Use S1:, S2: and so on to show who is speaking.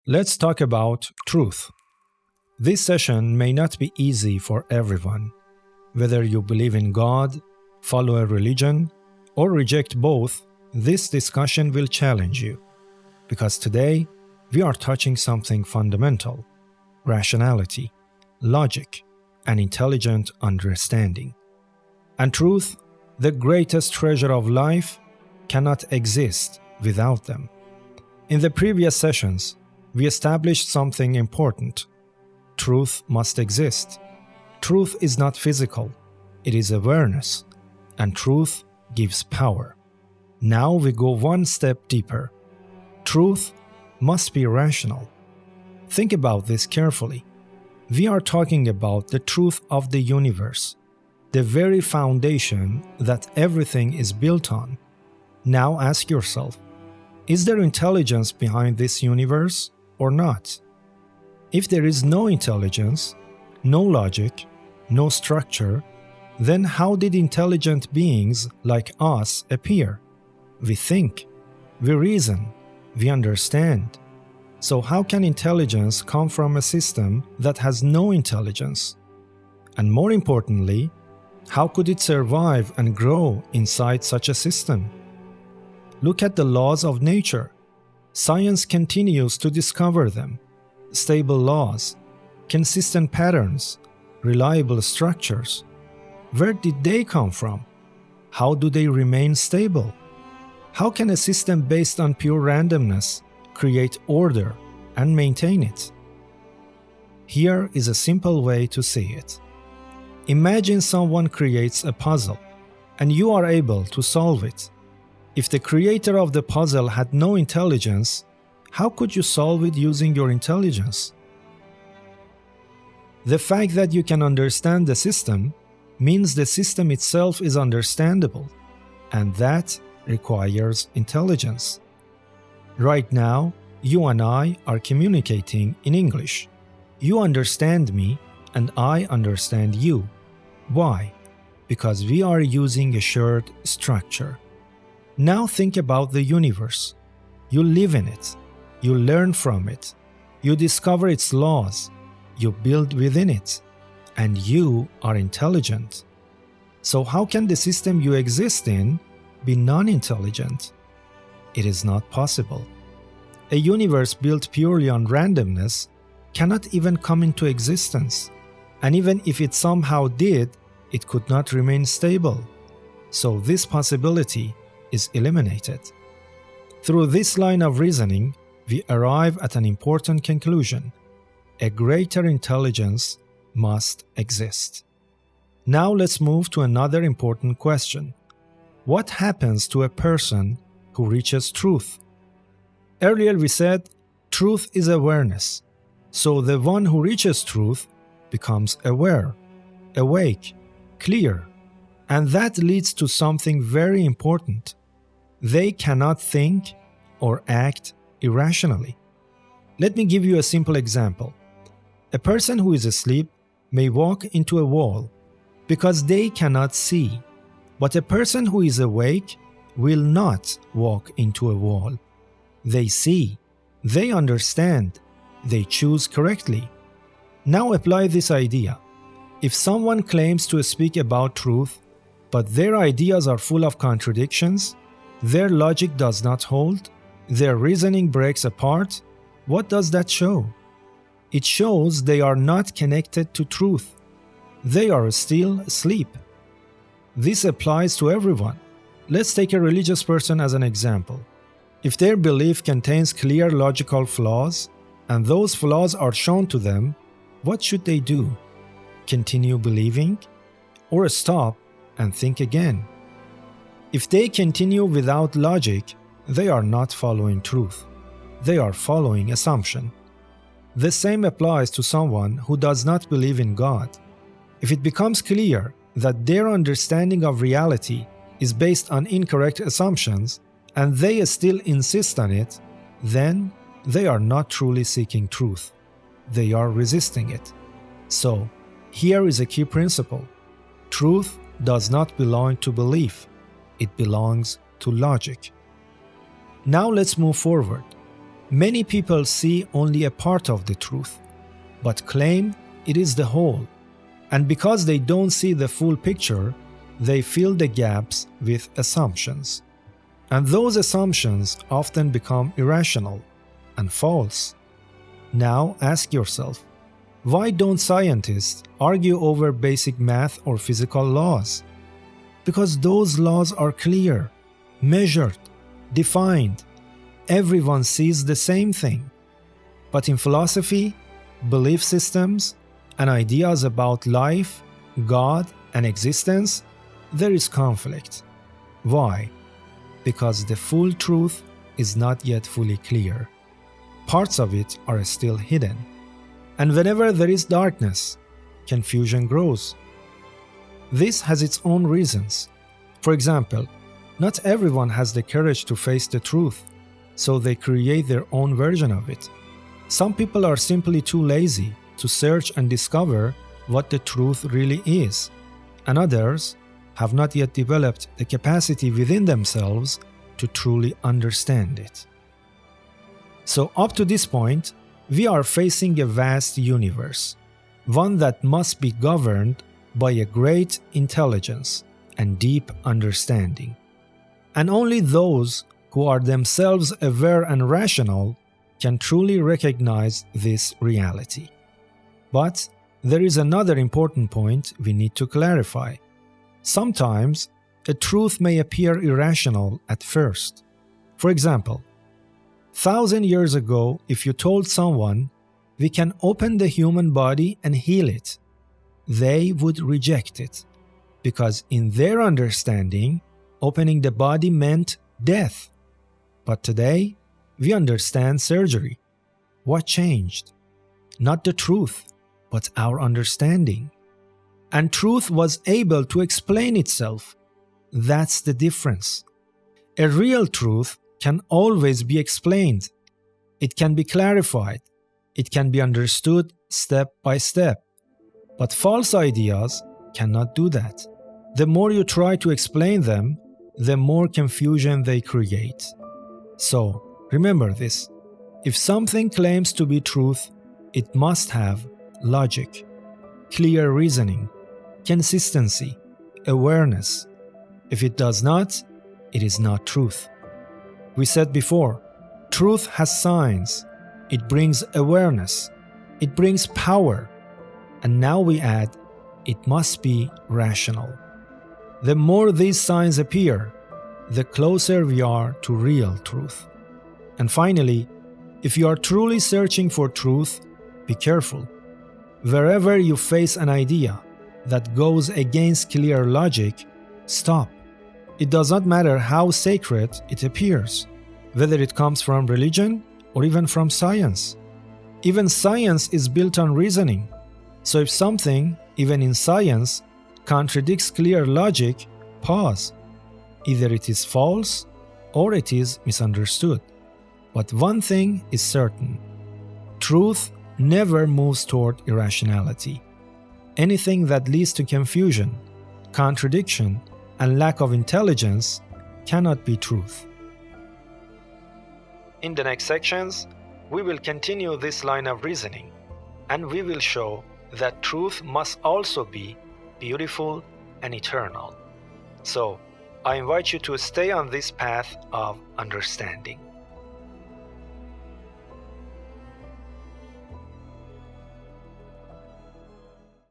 S1: Let's talk about truth. This session may not be easy for everyone. Whether you believe in God, follow a religion, or reject both, this discussion will challenge you. Because today, we are touching something fundamental: rationality, logic, and intelligent understanding. And truth, the greatest treasure of life, cannot exist without them. In the previous sessions, we established something important. Truth must exist. Truth is not physical, it is awareness, and truth gives power. Now we go one step deeper. Truth must be rational. Think about this carefully. We are talking about the truth of the universe, the very foundation that everything is built on. Now ask yourself, is there intelligence behind this universe or not? If there is no intelligence, no logic, no structure, then how did intelligent beings like us appear? We think, we reason, we understand. So how can intelligence come from a system that has no intelligence? And more importantly, how could it survive and grow inside such a system? Look at the laws of nature. Science continues to discover them. Stable laws, consistent patterns, reliable structures. Where did they come from? How do they remain stable? How can a system based on pure randomness create order and maintain it? Here is a simple way to see it. Imagine someone creates a puzzle, and you are able to solve it. If the creator of the puzzle had no intelligence, how could you solve it using your intelligence? The fact that you can understand the system means the system itself is understandable, and that requires intelligence. Right now, you and I are communicating in English. You understand me, and I understand you. Why? Because we are using a shared structure. Now think about the universe. You live in it. You learn from it. You discover its laws. You build within it. And you are intelligent. So how can the system you exist in be non-intelligent? It is not possible. A universe built purely on randomness cannot even come into existence. And even if it somehow did, it could not remain stable. So this possibility is eliminated. Through this line of reasoning, we arrive at an important conclusion. A greater intelligence must exist. Now let's move to another important question. What happens to a person who reaches truth? Earlier we said, truth is awareness. So the one who reaches truth becomes aware, awake, clear. And that leads to something very important. They cannot think or act irrationally. Let me give you a simple example. A person who is asleep may walk into a wall because they cannot see. But a person who is awake will not walk into a wall. They see, they understand, they choose correctly. Now apply this idea. If someone claims to speak about truth, but their ideas are full of contradictions, their logic does not hold, their reasoning breaks apart, what does that show? It shows they are not connected to truth. They are still asleep. This applies to everyone. Let's take a religious person as an example. If their belief contains clear logical flaws, and those flaws are shown to them, what should they do? Continue believing? Or stop and think again? If they continue without logic, they are not following truth. They are following assumption. The same applies to someone who does not believe in God. If it becomes clear that their understanding of reality is based on incorrect assumptions and they still insist on it, then they are not truly seeking truth. They are resisting it. So, here is a key principle. Truth does not belong to belief. It belongs to logic. Now let's move forward. Many people see only a part of the truth, but claim it is the whole. And because they don't see the full picture, they fill the gaps with assumptions. And those assumptions often become irrational and false. Now ask yourself, why don't scientists argue over basic math or physical laws? Because those laws are clear, measured, defined. Everyone sees the same thing. But in philosophy, belief systems, and ideas about life, God, and existence, there is conflict. Why? Because the full truth is not yet fully clear. Parts of it are still hidden. And whenever there is darkness, confusion grows. This has its own reasons. For example, not everyone has the courage to face the truth, so they create their own version of it. Some people are simply too lazy to search and discover what the truth really is, and others have not yet developed the capacity within themselves to truly understand it. So up to this point, we are facing a vast universe, one that must be governed by a great intelligence and deep understanding. And only those who are themselves aware and rational can truly recognize this reality. But there is another important point we need to clarify. Sometimes, a truth may appear irrational at first. For example, 1,000 years ago, if you told someone, we can open the human body and heal it, they would reject it, because in their understanding, opening the body meant death. But today, we understand surgery. What changed? Not the truth, but our understanding. And truth was able to explain itself. That's the difference. A real truth can always be explained. It can be clarified. It can be understood step by step. But false ideas cannot do that. The more you try to explain them, the more confusion they create. So, remember this. If something claims to be truth, it must have logic, clear reasoning, consistency, awareness. If it does not, it is not truth. We said before, truth has signs. It brings awareness. It brings power. And now we add, it must be rational. The more these signs appear, the closer we are to real truth. And finally, if you are truly searching for truth, be careful. Wherever you face an idea that goes against clear logic, stop. It does not matter how sacred it appears, whether it comes from religion or even from science. Even science is built on reasoning. So if something, even in science, contradicts clear logic, pause. Either it is false or it is misunderstood. But one thing is certain. Truth never moves toward irrationality. Anything that leads to confusion, contradiction, and lack of intelligence cannot be truth. In the next sections, we will continue this line of reasoning, and we will show that truth must also be beautiful and eternal. So, I invite you to stay on this path of understanding.